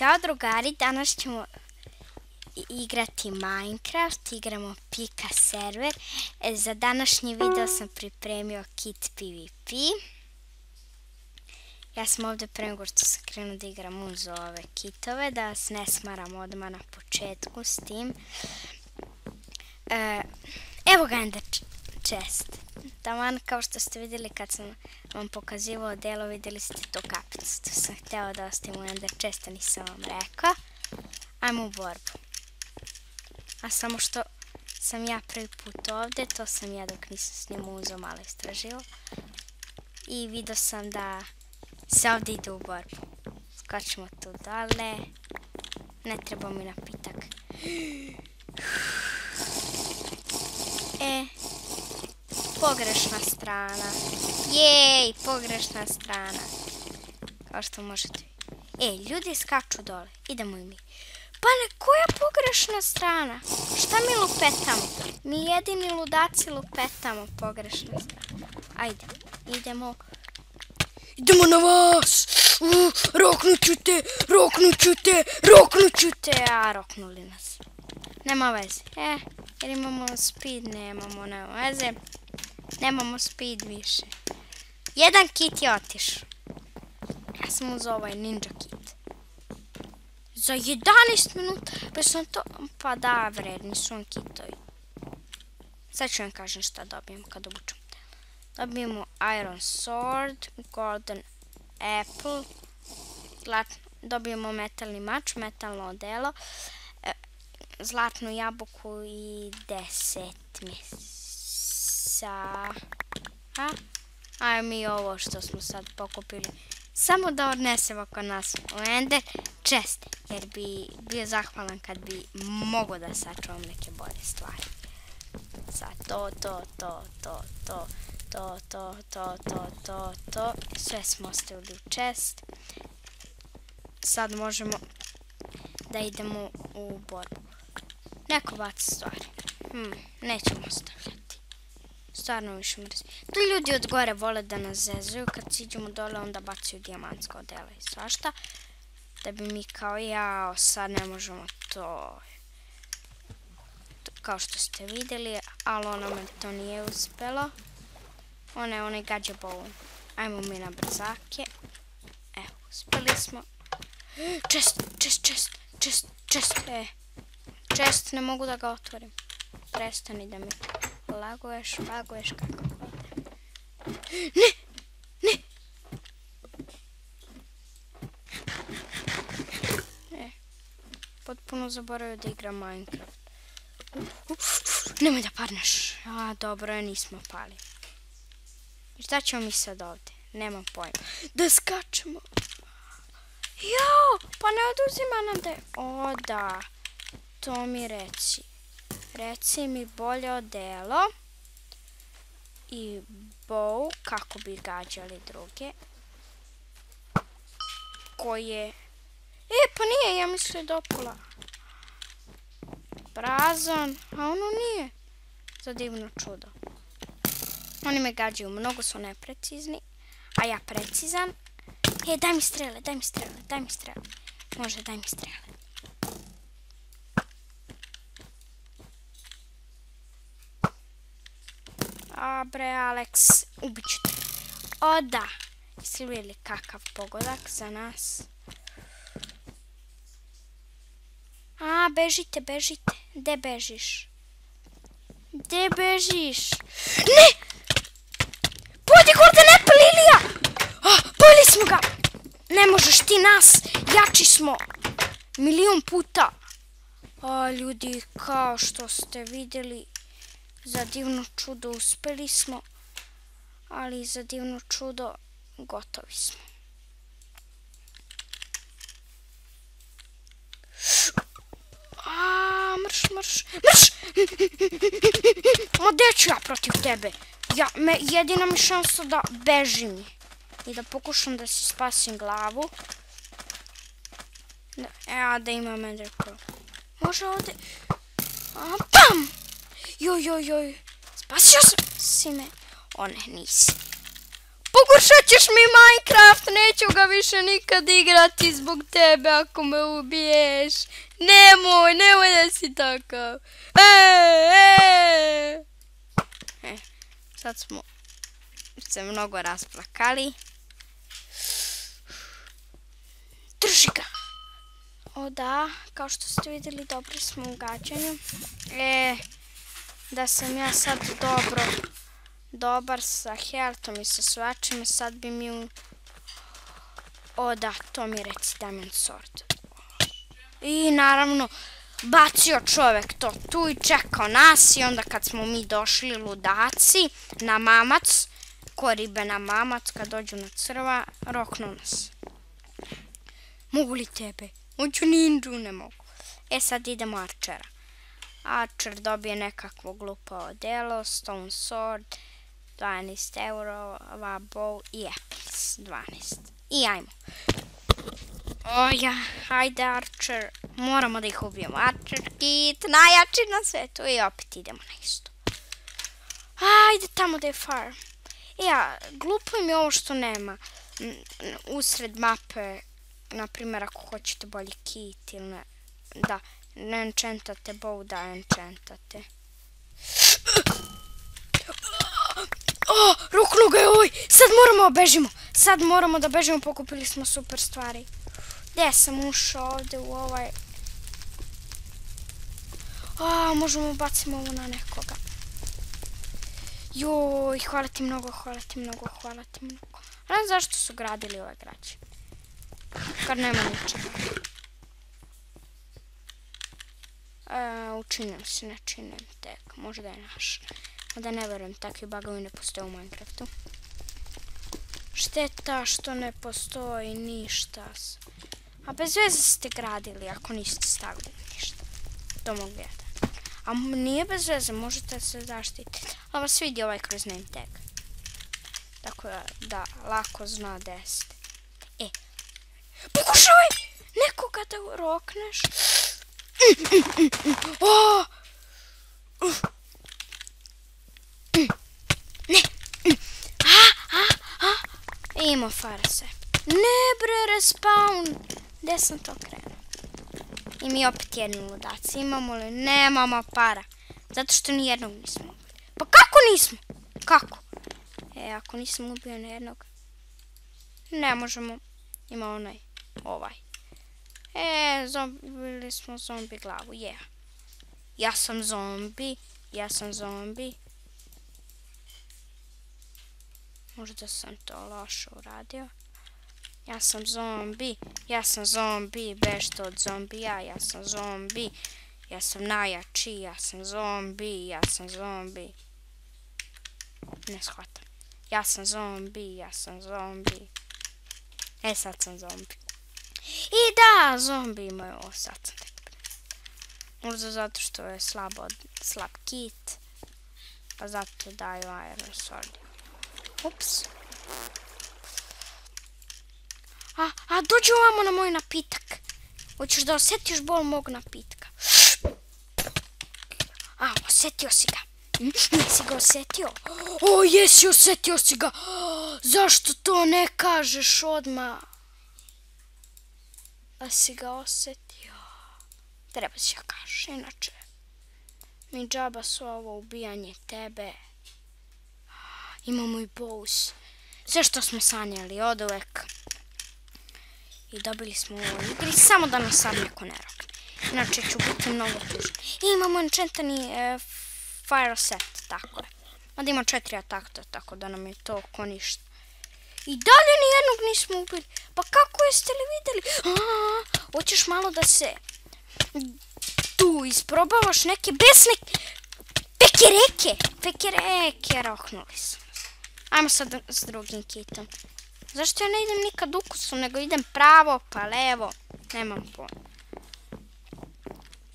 Ćao drugari, danas ćemo igrati Minecraft, igramo Pika server. Za današnji video sam pripremio kit PvP. Ja sam ovdje pre nego što sam krenuo da igram uz ove kitove, da vas ne smaram odmah na početku s tim. Evo ga Ender chest. Taman kao što ste vidjeli kad sam vam pokazivao delo, vidjeli ste to kapicu. To sam htjela da ostavim u Ender chesta, nisam vam rekao. Ajmo u borbu. A samo što sam ja prvi put ovdje, to sam ja dok nisam s njim uzeo malo istraživao. I vidio sam da se ovdje ide u borbu. Skočimo tu dole. Ne treba mi napitak. Pogrešna strana. Jej, pogrešna strana. Kao što možete. Ljudi skaču dole. Idemo i mi. Pa ne, koja pogrešna strana? Šta mi lupetamo? Mi jedini ludaci lupetamo pogrešna strana. Ajde, idemo. Idemo na vas! Roknuću te! A, roknuli nas. Nema veze. Jer imamo speed, nema veze. Nemamo speed više. Jedan kit je otišao. Ja sam uzao ovaj ninja kit. Za 11 minuta. Pa da, vredni su on kitovi. Sad ću vam kažem šta dobijem kad obučem. Dobijemo iron sword, golden apple, dobijemo metalni mač, metalno odelo, zlatnu jabuku i 10 mjesa. Ajmo mi ovo što smo sad pokupili. Samo da odnesemo kod nas u Ender chest, jer bi bio zahvalan kad bi mogo da sačuvam neke bolje stvari. Sad to. Sve smo ostavili u chest. Sad možemo da idemo u borbu. Neko baci stvari. Nećemo ostavljati. Stvarno više mrzim. To ljudi od gore vole da nas zezuju. Kad siđemo dole onda bacaju dijamantsko odelo i svašta. Da bi mi kao jao, sad ne možemo to. Kao što ste vidjeli, ali onome to nije uspjelo. Onaj gađa bolom. Ajmo mi na brzake. Evo, uspjeli smo. Chest, ne mogu da ga otvorim. Prestani da mi laguješ kako ovdje. Ne! Potpuno zaboravio da igram Minecraft. Nemoj da padneš. Dobro, nismo pali. Šta ćemo mi sad ovdje? Nemam pojma. Da skačemo. Jao, pa ne oduzima nam da je... O da, to mi reci. Reci mi bolje odelo. I bow, kako bi gađali druge. Koje... pa nije, ja mislim do pola. Prazan, a ono nije. Za divno čudo. Oni me gađaju, mnogo su neprecizni, a ja precizan. Daj mi strele. Može, daj mi strele. Bre, Alex, ubit ću te. O da, jesi vidjeli kakav pogodak za nas? Bežite. Gde bežiš? Ne! Pojdi Golden Apple, Ilija! Pojeli smo ga! Ne možeš ti nas! Jači smo! Milion puta! Ljudi, kao što ste vidjeli, za divno čudo uspjeli smo, ali za divno čudo gotovi smo. Mrš! Ma gdje ću ja protiv tebe? Jedina mi šansa da bežim i da pokušam da si spasim glavu. Da imam Ender Pearl. Može ovdje... Pam! Joj. Spasio si me. O ne, nisi. Ugušat ćeš mi Minecraft, neću ga više nikad igrati zbog tebe ako me ubiješ. Nemoj da si takav. Sad smo se mnogo rasplakali. Drži ga. O da, kao što ste vidjeli, dobri smo u gađanju. Da sam ja sad dobar sa healthom i sa svačime, sad bi mi... O da, to mi reci Diamond Sword. I naravno, bacio čovjek to tu i čekao nas i onda kad smo mi došli ludaci na mamac, ko ribe na mamac, kad dođu na crva, roknu nas. Mogu li tebe? Hoću ninju, ne mogu. Sad idemo Archera. Archer dobije nekakvo glupo odelo, Stone Sword, 12 euro, bow i apples, 12. I ajmo. Oja, hajde Archer, moramo da ih ubijemo. Archer kit, najjači na svetu i opet idemo na isto. Hajde tamo da je farm. Glupo mi je ovo što nema. Usred mape, naprimjer ako hoćete bolji kit ili ne, da, ne enchantate bow, da enchantate. Ruknu ga je ovaj, sad moramo da bežimo, pokupili smo super stvari. Gdje sam ušao ovdje u ovaj... Možemo bacimo ovo na nekoga. Joj, hvala ti mnogo. Ne znam zašto su gradili ove građe. Kad nema ničega. Učinim se, ne činim tek. Možda je naš. Da ne verujem, takvi bugovi ne postoje u Minecraftu. Šteta što ne postoji ništa. A bez veze ste gradili ako niste stavili ništa. To mogu gledati. A nije bez veze, možete se zaštititi. Ali vas vidi ovaj kroz name tag. Tako da lako zna gde ste. Pokušavaj nekoga da rokneš. Ne. Imao farse. Ne bre, respawn. Gde sam to krenuo? I mi opet jedni ludaci. Imamo li? Nemamo para. Zato što ni jednog nismo ubili. Pa kako nismo? Kako? Ako nisam ubio ni jednog, ne možemo. Ima ovaj. Ubili smo zombi glavu. Ja sam zombi. Možda sam to loše uradio. Ja sam zombi, bežite od zombija, ja sam zombi, ja sam najjači, ja sam zombi. Ne shvatam. Ja sam zombi. Sad sam zombi. I da, zombi imaju ovo, sad sam tek pre. Možda zato što je slab kit, pa zato daju Iron Sword. Ups. Dođi ovamo na moj napitak. Hoćeš da osjetiš bol mog napitka? Osjetio si ga. Nisi ga osjetio? Jesi, osjetio si ga. Zašto to ne kažeš odmah? Da si ga osjetio. Treba si ga kažeš, inače. Mi džaba su ovo ubijanje tebe. Imamo i bows. Sve što smo sanjali od uvek. I dobili smo u ovoj igri, samo da nas sad neko ne rokne. Inače ću biti mnogo tužan. I imamo enchantani fire set, tako je. Mada ima 4 atakta, tako da nam je to oko ništa. I dalje nijednog nismo ubili. Pa kako jeste li vidjeli? Hoćeš malo da se tu isprobavaš neke besne pekereke, roknuli su. Ajmo sad s drugim kitom. Zašto ja ne idem nikad ukusom, nego idem pravo pa levo? Nemam pojma.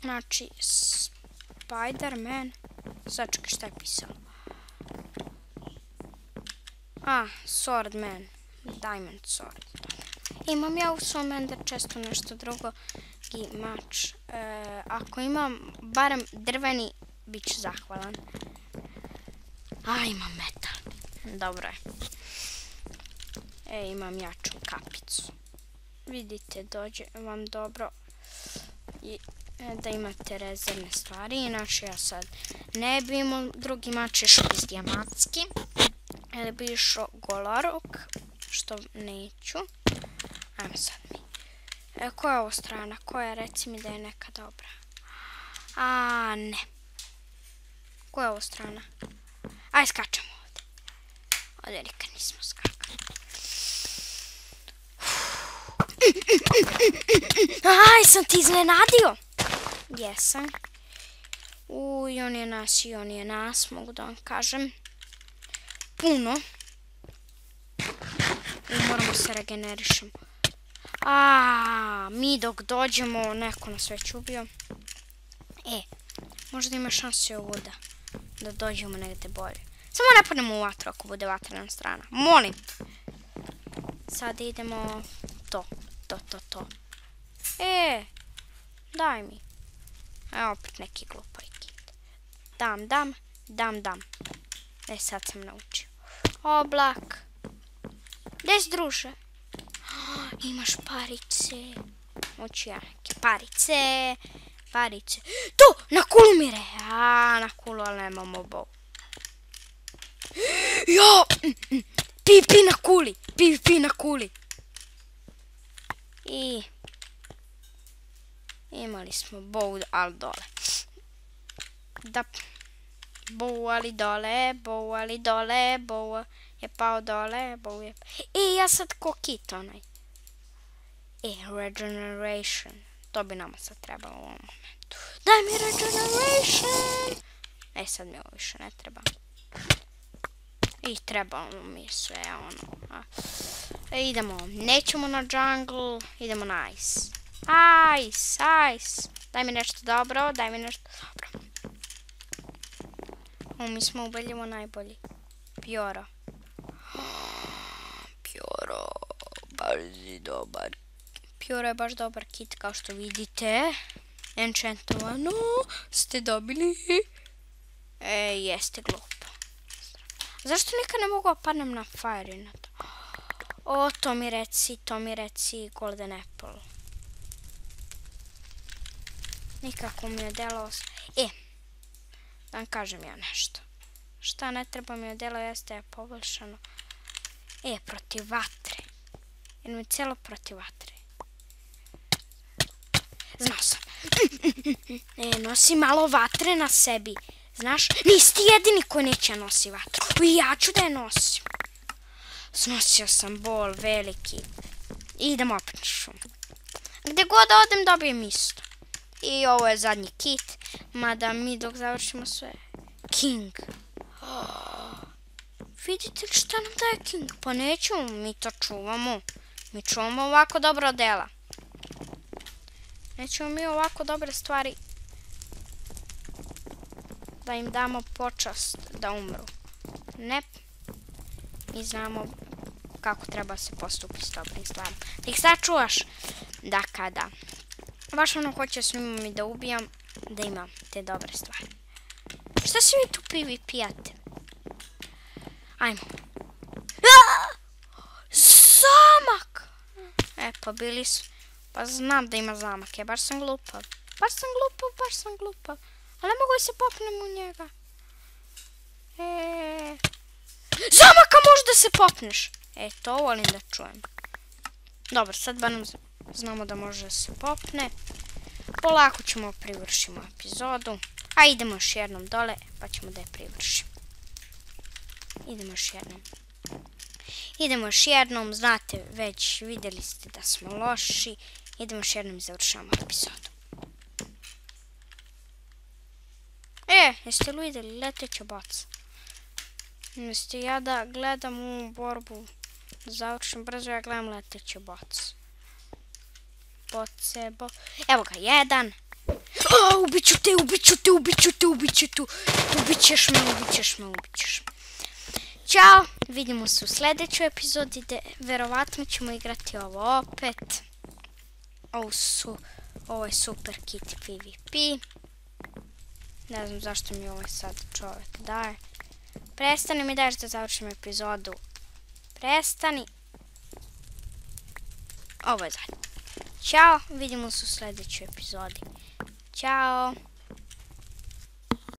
Znači, Spider-Man. Sad čekaj, šta je pisalo? Swordman. Diamond Sword. Imam ja u svom ender chestu nešto drugo. Mač. Ako imam barem drveni, bit ću zahvalan. Imam metal. Dobro je. Imam jaču kapicu. Vidite, dođe vam dobro da imate rezervne stvari. Inače, ja sad ne bi imao drugi mač, išao iz dijamantski. Ili bi išao goloruk, što neću. Ajmo sad mi. Koja je ovo strana? Koja? Reci mi da je neka dobra. A, ne. Koja je ovo strana? Aj, skačemo ovdje. Ovdje nikad nismo skakali. Aj, sam ti iznenadio. Jesam. I on je nas, mogu da vam kažem. Puno. Moramo se regenerišemo. Mi dok dođemo, neko nas već ubio. Možda ima šanse ovuda da dođemo negdje bolje. Samo ne padnemo u vatru ako bude vatrena strana. Molim. Sad idemo to. Daj mi. Opet neki glupaj kit. Dam. Sad sam naučio. Oblak. Gdje si, druže? Imaš parice. Hoću ja neke parice. Tu, na kulu mire. Na kulu, ali nemamo bow. Pipi na kuli. I imali smo bow, ali dole. Bow ali dole, bow je pao dole, bow je... ja sad ko kit onaj. Regeneration. To bi nama sad trebalo u ovom momentu. Daj mi regeneration! Sad mi ovo više ne treba. I trebalo mi sve ono. Idemo, nećemo na jungle, idemo na ice. Ice. Daj mi nešto dobro. Mi smo ubedljivo najbolji. Pjoro, baš si dobar. Pjoro je baš dobar kit, kao što vidite. Enchantovano ste dobili. Jeste glupo. Zašto nikad ne mogu padnem na fire na to? To mi reci golden apple. Nikako mi je delo... Da vam kažem ja nešto. Šta ne treba mi je delo jeste poboljšano. Protiv vatre. Jer mi cijelo protiv vatre. Znao sam. Nosi malo vatre na sebi. Znaš, nisi ti jedini koji neće nosi vatru. I ja ću da je nosim. Snosio sam bol veliki. I idemo opet na šum. Gdje god odem dobijem isto. I ovo je zadnji kit. Mada mi dok završimo sve. King. Vidite li šta nam daje King? Pa nećemo, mi to čuvamo. Mi čuvamo ovako dobro dela. Nećemo mi ovako dobre stvari da im damo počast da umru. Ne. Mi znamo kako treba se postupiti s dobrim stvarima. Da ih sačuvaš. Da kada baš ono hoće s njima mi da ubijam, da imam te dobre stvari. Šta si vi tu PvP-ate? Ajmo. Zamak! Pa bili su... Pa znam da ima zamak, baš sam glupav. Ali ne mogu se popnem u njega. Zamaka može da se popneš! To volim da čujem. Dobro, sad ba nam znamo da može da se popne. Polako ćemo privršimo epizodu. A idemo još jednom dole, pa ćemo da je privršimo. Idemo još jednom, znate, već vidjeli ste da smo loši. Idemo još jednom i završavamo epizodu. Jeste li vidjeli leteća boca? Jeste ja da gledam u borbu, završim brzo, ja gledam leteće boce. Evo ga, jedan. Ubiću te. Ubićeš me. Ćao, vidimo se u sljedećoj epizodi gdje verovatno ćemo igrati ovo opet. Ovo je super kit PvP. Ne znam zašto mi ovaj sad čovjek daje. Prestani mi daješ da završim epizodu. Prestani. ovo je zadnje. Ćao, vidimo se u sljedećoj epizodi. Ćao.